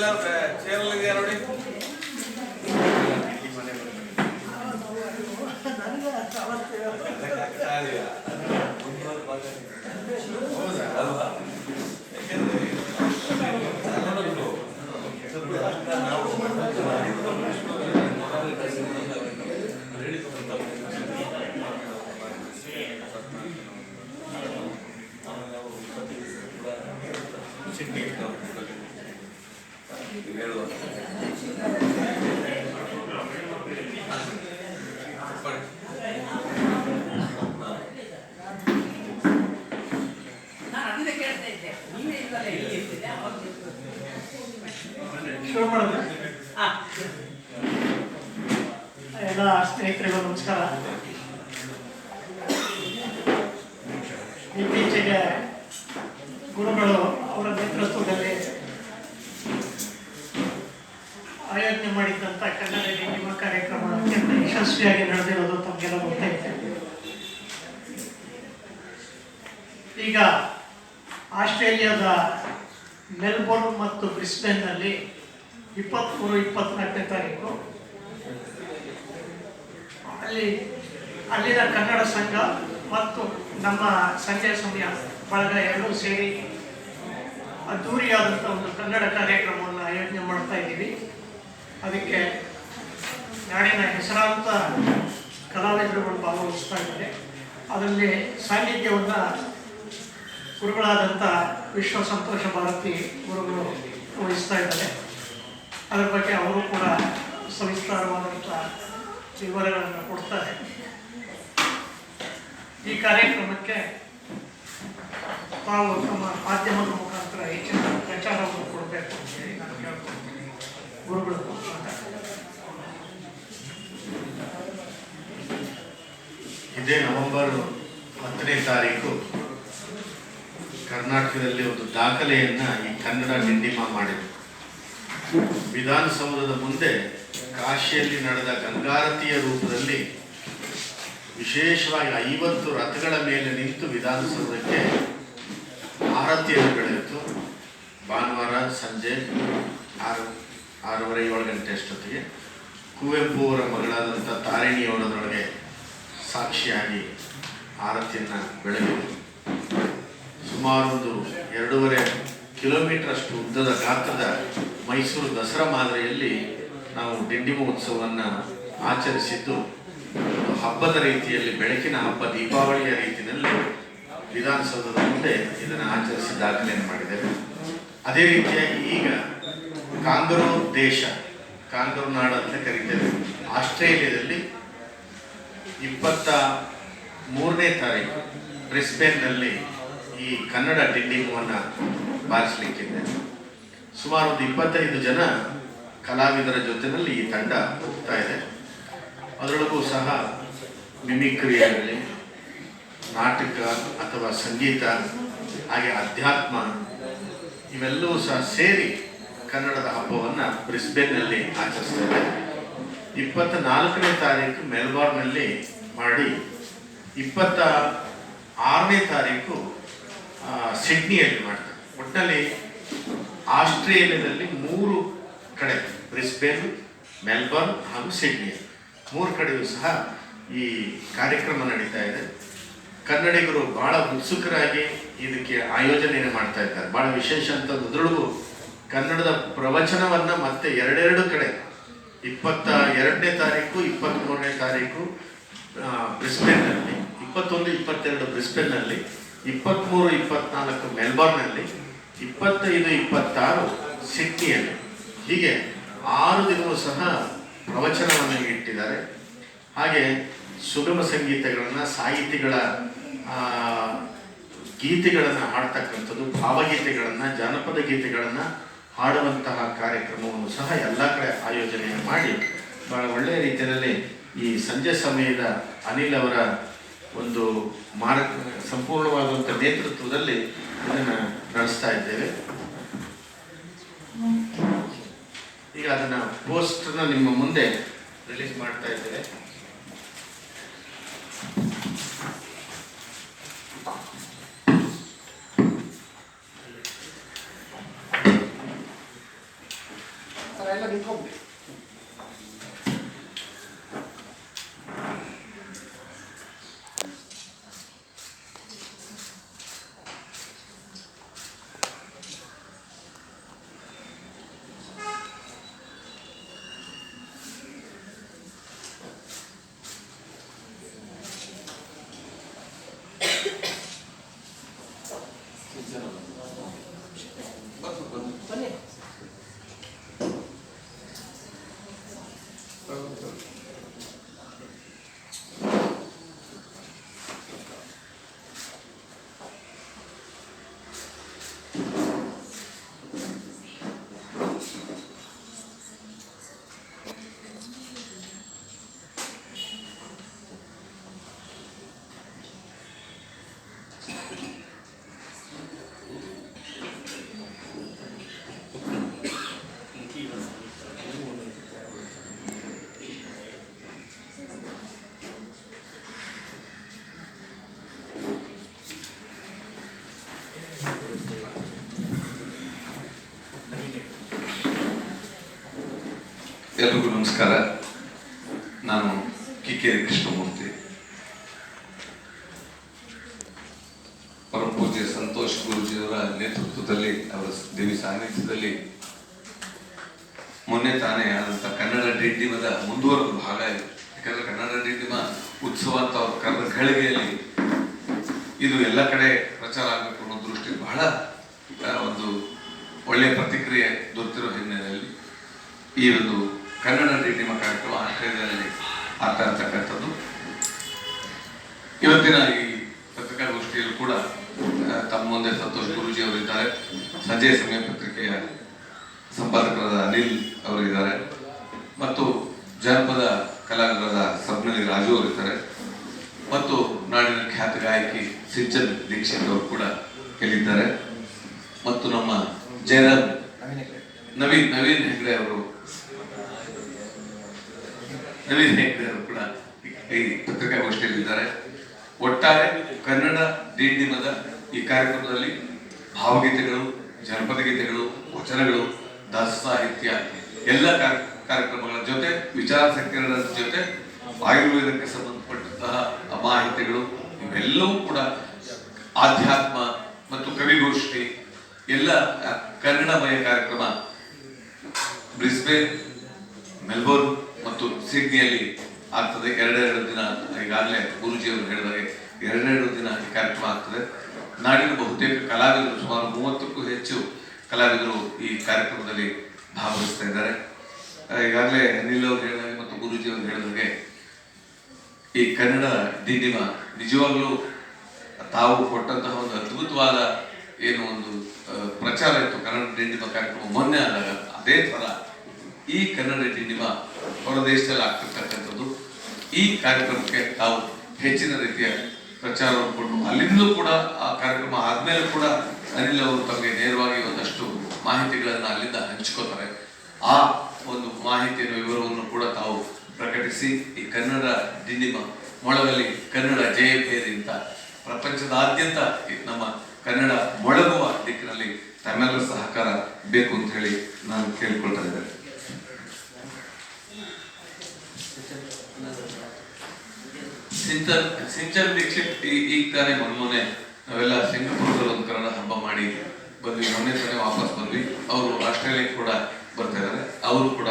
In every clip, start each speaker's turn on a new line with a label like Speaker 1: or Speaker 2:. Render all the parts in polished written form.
Speaker 1: ಚೇರಲ್ಲಿದೆಯಾ ನೋಡಿ.
Speaker 2: ಎಲ್ಲ ಸ್ನೇಹಿತರಿಗೂ ನಮಸ್ಕಾರ. ಇತ್ತೀಚೆಗೆ ಗುರುಗಳು ಅವರ ನೇತೃತ್ವದಲ್ಲಿ ಆಯೋಜನೆ ಮಾಡಿದ್ದಂಥ ಕನ್ನಡ ನಿಮ್ಮ ಕಾರ್ಯಕ್ರಮ ಅತ್ಯಂತ ಯಶಸ್ವಿಯಾಗಿ ನಡೆದಿರೋದು ತಮಗೆಲ್ಲ ಗೊತ್ತೈತೆ. ಈಗ ಆಸ್ಟ್ರೇಲಿಯಾದ ಮೆಲ್ಬೋರ್ನ್ ಮತ್ತು ಬ್ರಿಸ್ಬೇನ್ನಲ್ಲಿ 23-24ನೇ ತಾರೀಕು ಅಲ್ಲಿನ ಕನ್ನಡ ಸಂಘ ಮತ್ತು ನಮ್ಮ ಸಂಜೆ ಸಮಯ ಬಳಗ ಎರಡೂ ಸೇರಿ ಅದ್ದೂರಿಯಾದಂಥ ಒಂದು ಕನ್ನಡ ಕಾರ್ಯಕ್ರಮವನ್ನು ಆಯೋಜನೆ ಮಾಡ್ತಾ ಇದ್ದೀವಿ. ಅದಕ್ಕೆ ನಾಡಿನ ಹೆಸರಾಂತ ಕಲಾವಿದರುಗಳು ಭಾಗವಹಿಸ್ತಾ ಇದ್ದಾರೆ. ಅದರಲ್ಲಿ ಸಾನ್ನಿಧ್ಯವನ್ನು ಗುರುಗಳಾದಂಥ ವಿಶ್ವ ಸಂತೋಷ ಭಾರತಿ ಗುರುಗಳು ವಹಿಸ್ತಾ ಇದ್ದಾರೆ. ಅದರ ಬಗ್ಗೆ ಅವರು ಕೂಡ ಸವಿಸ್ತಾರವಾದಂಥ ವಿವರಗಳನ್ನು ಕೊಡ್ತಾರೆ. ಈ ಕಾರ್ಯಕ್ರಮಕ್ಕೆ ತಾವು ತಮ್ಮ ಮಾಧ್ಯಮದ ಮುಖಾಂತರ ಹೆಚ್ಚಿನ ಪ್ರಚಾರವನ್ನು ಕೊಡಬೇಕು ಅಂತ ಹೇಳಿ ನಾನು ಕೇಳ್ಕೊಳ್ತೀನಿ. ಗುರುಗಳು
Speaker 3: ಇದೇ ನವೆಂಬರ್ 10ನೇ ತಾರೀಕು ಕರ್ನಾಟಕದಲ್ಲಿ ಒಂದು ದಾಖಲೆಯನ್ನು ಈ ಕನ್ನಡ ಡಿಂಡಿಮ ಮಾಡಿದೆ. ವಿಧಾನಸೌಧದ ಮುಂದೆ ಕಾಶಿಯಲ್ಲಿ ನಡೆದ ಗಂಗಾರತಿಯ ರೂಪದಲ್ಲಿ ವಿಶೇಷವಾಗಿ 50 ರಥಗಳ ಮೇಲೆ ನಿಂತು ವಿಧಾನಸೌಧಕ್ಕೆ ಆರತಿಯನ್ನು ಬೆಳೆಯಿತು. ಭಾನುವಾರ ಸಂಜೆ 6:30-7 ಗಂಟೆ ಅಷ್ಟೊತ್ತಿಗೆ ಕುವೆಂಪು ಅವರ ಮಗಳಾದಂಥ ತಾರಿಣಿಯವರದೊಳಗೆ ಸಾಕ್ಷಿಯಾಗಿ ಆರತಿಯನ್ನು ಬೆಳಗಿತು. ಸುಮಾರು ಒಂದು 2.5 ಕಿಲೋಮೀಟರ್ ಅಷ್ಟು ಉದ್ದದ ಗಾತ್ರದ ಮೈಸೂರು ದಸರಾ ಮಾದರಿಯಲ್ಲಿ ನಾವು ಡಿಂಡಿಮ ಉತ್ಸವವನ್ನು ಆಚರಿಸಿದ್ದು ಹಬ್ಬದ ರೀತಿಯಲ್ಲಿ, ಬೆಳಕಿನ ಹಬ್ಬ, ದೀಪಾವಳಿಯ ರೀತಿಯಲ್ಲಿ ವಿಧಾನಸೌಧದ ಮುಂದೆ ಇದನ್ನು ಆಚರಿಸಿ ದಾಖಲೆಯನ್ನು ಮಾಡಿದ್ದೇವೆ. ಅದೇ ರೀತಿಯಾಗಿ ಈಗ ಕಾಂಗರೂ ದೇಶ, ಕಾಂಗರೂ ನಾಡು ಅಂತ ಕರೀತೇವೆ, ಆಸ್ಟ್ರೇಲಿಯಾದಲ್ಲಿ 23ನೇ ತಾರೀಕು ಬ್ರಿಸ್ಬೇನ್ನಲ್ಲಿ ಈ ಕನ್ನಡ ಡಿಂಡಿಮವನ್ನು ಬಾರಿಸಲಿಕ್ಕಿದೆ. ಸುಮಾರು ಒಂದು 25 ಜನ ಕಲಾವಿದರ ಜೊತೆಯಲ್ಲಿ ಈ ತಂಡ ಹೋಗ್ತಾ ಇದೆ. ಅದರೊಳಗೂ ಸಹ ಮಿಮಿಕ್ರಿ ಆಗಲಿ, ನಾಟಕ ಅಥವಾ ಸಂಗೀತ, ಹಾಗೆ ಅಧ್ಯಾತ್ಮ, ಇವೆಲ್ಲವೂ ಸಹ ಸೇರಿ ಕನ್ನಡದ ಹಬ್ಬವನ್ನು ಬ್ರಿಸ್ಬೇನ್ನಲ್ಲಿ ಆಚರಿಸ್ತಾ ಇದೆ. 24ನೇ ತಾರೀಕು ಮೆಲ್ಬೋರ್ನ್ನಲ್ಲಿ ಮಾಡಿ 26ನೇ ತಾರೀಕು ಸಿಡ್ನಿಯಲ್ಲಿ ಮಾಡ್ತಾರೆ. ಒಟ್ಟಿನಲ್ಲಿ ಆಸ್ಟ್ರೇಲಿಯಾದಲ್ಲಿ 3 ಕಡೆ, ಬ್ರಿಸ್ಬೇನ್, ಮೆಲ್ಬೋರ್ನ್ ಹಾಗೂ ಸಿಡ್ನಿ, 3 ಕಡೆಯೂ ಸಹ ಈ ಕಾರ್ಯಕ್ರಮ ನಡೀತಾ ಇದೆ. ಕನ್ನಡಿಗರು ಬಹಳ ಉತ್ಸುಕರಾಗಿ ಇದಕ್ಕೆ ಆಯೋಜನೆಯನ್ನು ಮಾಡ್ತಾ ಇದ್ದಾರೆ. ಬಹಳ ವಿಶೇಷ ಅಂತ ಅದರೊಳಗೂ ಕನ್ನಡದ ಪ್ರವಚನವನ್ನು ಮತ್ತೆ 2 ಕಡೆ 22ನೇ ತಾರೀಕು 23ನೇ ತಾರೀಕು ಬ್ರಿಸ್ಬೇನ್ನಲ್ಲಿ, 21, 22 ಬ್ರಿಸ್ಬೇನ್ನಲ್ಲಿ, 23, 24 ಮೆಲ್ಬೋರ್ನ್ನಲ್ಲಿ, 25, 26 ಸಿಡ್ನಿಯಲ್ಲಿ, ಹೀಗೆ 6 ದಿನವೂ ಸಹ ಪ್ರವಚನವನ್ನು ಇಟ್ಟಿದ್ದಾರೆ. ಹಾಗೆ ಸುಗಮ ಸಂಗೀತಗಳನ್ನು, ಸಾಹಿತಿಗಳ ಗೀತೆಗಳನ್ನು ಹಾಡ್ತಕ್ಕಂಥದ್ದು, ಭಾವಗೀತೆಗಳನ್ನು, ಜಾನಪದ ಗೀತೆಗಳನ್ನು ಹಾಡುವಂತಹ ಕಾರ್ಯಕ್ರಮವನ್ನು ಸಹ ಎಲ್ಲ ಕಡೆ ಆಯೋಜನೆಯನ್ನು ಮಾಡಿ ಬಹಳ ಒಳ್ಳೆಯ ರೀತಿಯಲ್ಲಿ ಈ ಸಂಜೆ ಸಮಯದ ಅನಿಲ್ ಅವರ ಒಂದು ಸಂಪೂರ್ಣವಾದಂಥ ನೇತೃತ್ವದಲ್ಲಿ ಇದನ್ನು ನಡೆಸ್ತಾ ಇದ್ದೇವೆ. ಈಗ ಅದನ್ನು ಪೋಸ್ಟರ್ನ ನಿಮ್ಮ ಮುಂದೆ ರಿಲೀಸ್ ಮಾಡ್ತಾ ಇದ್ದೇವೆ.
Speaker 1: ಎಲ್ಲ ನಿಂತ್ಕೊಂಡ್ಬಿಡಿ. ಬನ್ನಿ.
Speaker 4: ಎಲ್ರಿಗೂ ನಮಸ್ಕಾರ. ನಾನು ಕಿಕ್ಕೇರಿ ಕೃಷ್ಣಮೂರ್ತಿ. ಪರಮ ಪೂಜ್ಯ ಸಂತೋಷ್ ಗುರೂಜಿಯವರ ನೇತೃತ್ವದಲ್ಲಿ, ಅವರ ದೇವಿ ಸಾನ್ನಿಧ್ಯದಲ್ಲಿ ಮೊನ್ನೆ ತಾನೇ ಆದಂಥ ಕನ್ನಡ ಡಿಂಡಿಮದ ಮುಂದುವರೆದ ಭಾಗ ಇದೆ. ಯಾಕಂದ್ರೆ ಕನ್ನಡ ಡಿಂಡಿಮ ಉತ್ಸವ ಅಂತ ಅವ್ರ ಕರೆದ ಘಳಿಗೆಯಲ್ಲಿ ಇದು ಎಲ್ಲ ಕಡೆ ಪ್ರಚಾರ ಆಗಬೇಕು ಅನ್ನೋ ದೃಷ್ಟಿ ಬಹಳ ಒಂದು ಒಳ್ಳೆಯ ಪ್ರತಿಕ್ರಿಯೆ ದೊರೆತಿರೋ ಹಿನ್ನೆಲೆಯಲ್ಲಿ ಈ ಒಂದು ಕನ್ನಡ ಡಿಂಡಿಮ ಕಾರ್ಯಕ್ರಮ ಆಸ್ಟ್ರೇಲಿಯಾದಲ್ಲಿ ಆಗ್ತಾ ಇರ್ತಕ್ಕಂಥದ್ದು. ಇವತ್ತಿನ ಈ ಪತ್ರಿಕಾಗೋಷ್ಠಿಯಲ್ಲೂ ಕೂಡ ತಮ್ಮ ಮುಂದೆ ಸಂತೋಷ್ ಗುರೂಜಿ ಅವರಿದ್ದಾರೆ, ಸಂಜೆಯ ಸಮಯ ಪತ್ರಿಕೆಯ ಸಂಪಾದಕರಾದ ಅನಿಲ್ ಅವರಿದ್ದಾರೆ, ಮತ್ತು ಜಾನಪದ ಕಲಾವಿದರಾದ ಸಬ್ನಳ್ಳಿ ರಾಜು ಅವರಿದ್ದಾರೆ, ಮತ್ತು ನಾಡಿನ ಖ್ಯಾತ ಗಾಯಕಿ ಸಿಂಚನ್ ದೀಕ್ಷಿತ್ ಅವರು ಕೂಡ ಇಲ್ಲಿದ್ದಾರೆ, ಮತ್ತು ನಮ್ಮ ಜಯರಾಮ್ ನವೀನ್ ಹೆಗ್ಡೆ ಅವರು ಕೂಡ ಈ ಪತ್ರಿಕಾಗೋಷ್ಠಿಯಲ್ಲಿದ್ದಾರೆ. ಒಟ್ಟಾರೆ ಕನ್ನಡ ಡಿಂಡಿಮದ ಈ ಕಾರ್ಯಕ್ರಮದಲ್ಲಿ ಭಾವಗೀತೆಗಳು, ಜನಪದ ಗೀತೆಗಳು, ವಚನಗಳು, ದಾಸ ಸಾಹಿತ್ಯ ಎಲ್ಲ ಕಾರ್ಯಕ್ರಮಗಳ ಜೊತೆ ವಿಚಾರಾಸಕ್ತಿಗಳ ಜೊತೆ ಆಯುರ್ವೇದಕ್ಕೆ ಸಂಬಂಧಪಟ್ಟಂತಹ ಮಾಹಿತಿಗಳು ಇವೆಲ್ಲವೂ ಕೂಡ, ಆಧ್ಯಾತ್ಮ ಮತ್ತು ಕವಿಗೋಷ್ಠಿ ಎಲ್ಲ ಕನ್ನಡಮಯ ಕಾರ್ಯಕ್ರಮ ಬ್ರಿಸ್ಬೇನ್, ಮೆಲ್ಬೋರ್ನ್ ಮತ್ತು ಸಿಡ್ನಿಯಲ್ಲಿ ಆಗ್ತದೆ. ಎರಡೆರಡು ದಿನ, ಈಗಾಗಲೇ ಗುರೂಜಿಯವರು ಹೇಳಿದಾಗೆ ಎರಡೆರಡು ದಿನ ಈ ಕಾರ್ಯಕ್ರಮ ಆಗ್ತದೆ. ನಾಡಿನ ಬಹುತೇಕ ಕಲಾವಿದರು, ಸುಮಾರು 30ಕ್ಕೂ ಹೆಚ್ಚು ಕಲಾವಿದರು ಈ ಕಾರ್ಯಕ್ರಮದಲ್ಲಿ ಭಾಗವಹಿಸ್ತಾ ಇದ್ದಾರೆ. ಈಗಾಗಲೇ ಅನಿಲ್ ಅವರು ಹೇಳಿದಾಗೆ ಮತ್ತು ಗುರೂಜಿಯವರು ಹೇಳಿದಾಗೆ ಈ ಕನ್ನಡ ಡಿಂಡಿಮ ನಿಜವಾಗ್ಲೂ ತಾವು ಕೊಟ್ಟಂತಹ ಒಂದು ಅದ್ಭುತವಾದ ಏನು ಒಂದು ಪ್ರಚಾರ ಇತ್ತು ಕನ್ನಡ ಡಿಂಡಿಮ ಕಾರ್ಯಕ್ರಮ ಮೊನ್ನೆ ಆದಾಗ, ಅದೇ ಥರ ಈ ಕನ್ನಡ ಡಿಂಡಿಮ ಹೊರ ದೇಶದಲ್ಲಿ ಆಗ್ತಿರ್ತಕ್ಕಂಥದ್ದು. ಈ ಕಾರ್ಯಕ್ರಮಕ್ಕೆ ತಾವು ಹೆಚ್ಚಿನ ರೀತಿಯ ಪ್ರಚಾರವನ್ನು ಕೊಟ್ಟು, ಅಲ್ಲಿಂದಲೂ ಕೂಡ ಆ ಕಾರ್ಯಕ್ರಮ ಆದ್ಮೇಲೆ ಕೂಡ ಅನಿಲ್ ಅವರು ತಮಗೆ ನೇರವಾಗಿ ಒಂದಷ್ಟು ಮಾಹಿತಿಗಳನ್ನು ಅಲ್ಲಿಂದ ಹಂಚ್ಕೋತಾರೆ. ಆ ಒಂದು ಮಾಹಿತಿಯನ್ನು, ವಿವರವನ್ನು ಕೂಡ ತಾವು ಪ್ರಕಟಿಸಿ ಈ ಕನ್ನಡ ಡಿಂಡಿಮ ಮೊಳಗಲಿ ಕನ್ನಡ ಜಯಭೇರಿ ಅಂತ ಪ್ರಪಂಚದಾದ್ಯಂತ ನಮ್ಮ ಕನ್ನಡ ಮೊಳಗುವ ದಿಕ್ಕಿನಲ್ಲಿ ತಮ್ಮೆಲ್ಲರ ಸಹಕಾರ ಬೇಕು ಅಂತ ಹೇಳಿ ನಾನು ಕೇಳಿಕೊಳ್ತಾ ಇದ್ದೇನೆ. ಸಿಂಚನ್ ದೀಕ್ಷಿತ್ ಈಗ ತಾನೇ ಮೊನ್ನೆ ನಾವೆಲ್ಲ ಸಿಂಗಾಪುರದಲ್ಲಿ ಒಂದು ಕನ್ನಡ ಹಬ್ಬ ಮಾಡಿ ಬಂದ್ವಿ, ಮೊನ್ನೆ ತಾನೇ ವಾಪಸ್ ಬಂದ್ವಿ. ಅವರು ಆಸ್ಟ್ರೇಲಿಯಾಕ್ಕೆ ಕೂಡ ಬರ್ತಾ ಇದ್ದಾರೆ. ಅವರು ಕೂಡ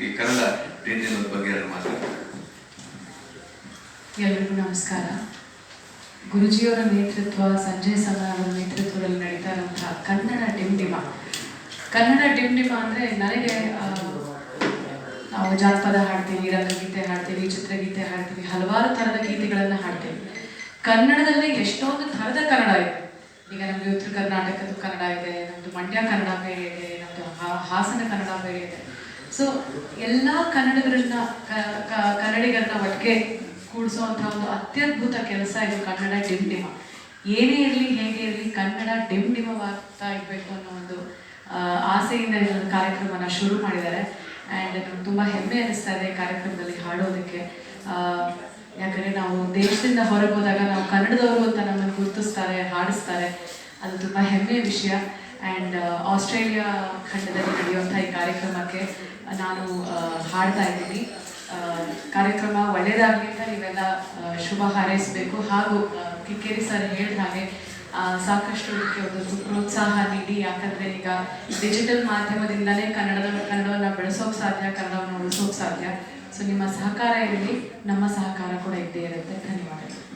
Speaker 4: ಈ ಕನ್ನಡ ಡಿಂಡಿಮದ ಬಗ್ಗೆ ಮಾತಾಡ್ತಾರೆ.
Speaker 5: ಎಲ್ಲರಿಗೂ ನಮಸ್ಕಾರ. ಗುರುಜಿಯವರ ನೇತೃತ್ವ, ಸಂಜಯ್ ಸಮ ಅವರ ನೇತೃತ್ವದಲ್ಲಿ ನಡೀತಾ ಇರುವಂತಹ ಕನ್ನಡ ಡಿಂಡಿಮ ಅಂದರೆ ನನಗೆ ನಾವು ಜಾನಪದ ಹಾಡ್ತೀವಿ, ರಂಗಗೀತೆ ಹಾಡ್ತೀವಿ, ಚಿತ್ರಗೀತೆ ಹಾಡ್ತೀವಿ, ಹಲವಾರು ಥರದ ಗೀತೆಗಳನ್ನು ಹಾಡ್ತೀವಿ. ಕನ್ನಡದಲ್ಲೇ ಎಷ್ಟೊಂದು ಥರದ ಕನ್ನಡ ಇದೆ. ಈಗ ನಮಗೆ ಉತ್ತರ ಕರ್ನಾಟಕದ ಕನ್ನಡ ಇದೆ, ನಮ್ಮದು ಮಂಡ್ಯ ಕನ್ನಡ ಬೇರೆ ಇದೆ, ನಮ್ಮದು ಹಾಸನ ಕನ್ನಡ ಬೇರೆ ಇದೆ. ಸೊ ಎಲ್ಲ ಕನ್ನಡಿಗರನ್ನ ಒಟ್ಟಿಗೆ ಕೂಡಿಸುವಂಥ ಒಂದು ಅತ್ಯದ್ಭುತ ಕೆಲಸ ಇದು ಕನ್ನಡ ಡಿಂಡಿಮ. ಏನೇ ಇರಲಿ, ಹೇಗೆ ಇರಲಿ, ಕನ್ನಡ ಡಿಂಡಿಮವಾಗ್ತಾ ಇರಬೇಕು ಅನ್ನೋ ಒಂದು ಆಸೆಯಿಂದ ಇದೊಂದು ಕಾರ್ಯಕ್ರಮನ ಶುರು ಮಾಡಿದ್ದಾರೆ. ಆ್ಯಂಡ್ ನಮ್ಗೆ ತುಂಬ ಹೆಮ್ಮೆ ಅನ್ನಿಸ್ತಾ ಇದೆ ಕಾರ್ಯಕ್ರಮದಲ್ಲಿ ಹಾಡೋದಕ್ಕೆ. ಯಾಕಂದರೆ ನಾವು ದೇಶದಿಂದ ಹೊರಗೆ ಹೋದಾಗ ನಾವು ಕನ್ನಡದವರು ಅಂತ ನಮ್ಮನ್ನು ಗುರುತಿಸ್ತಾರೆ, ಹಾಡಿಸ್ತಾರೆ. ಅದು ತುಂಬ ಹೆಮ್ಮೆಯ ವಿಷಯ. ಆ್ಯಂಡ್ ಆಸ್ಟ್ರೇಲಿಯಾ ಖಂಡದಲ್ಲಿ ನಡೆಯುವಂಥ ಈ ಕಾರ್ಯಕ್ರಮಕ್ಕೆ ನಾನು ಹಾಡ್ತಾ ಇದ್ದೀನಿ. ಕಾರ್ಯಕ್ರಮ ಒಳ್ಳೆಯದಾಗಲಿ ಅಂತ ನೀವೆಲ್ಲ ಶುಭ ಹಾರೈಸಬೇಕು. ಹಾಗೂ ಕಿಕ್ಕೇರಿ ಸರ್ ಹೇಳಿದ ಹಾಗೆ ಸಾಕಷ್ಟು ಇದಕ್ಕೆ ಒಂದು ಪ್ರೋತ್ಸಾಹ ನೀಡಿ, ಯಾಕಂದರೆ ಈಗ ಡಿಜಿಟಲ್ ಮಾಧ್ಯಮದಿಂದಲೇ ಕನ್ನಡವನ್ನು ಬೆಳೆಸೋಕೆ ಸಾಧ್ಯ, ಕನ್ನಡವನ್ನು ಉಳಿಸೋಕೆ ಸಾಧ್ಯ. ಸೊ ನಿಮ್ಮ ಸಹಕಾರ ಇರಲಿ, ನಮ್ಮ ಸಹಕಾರ ಕೂಡ ಇದ್ದೇ ಇರುತ್ತೆ. ಧನ್ಯವಾದಗಳು.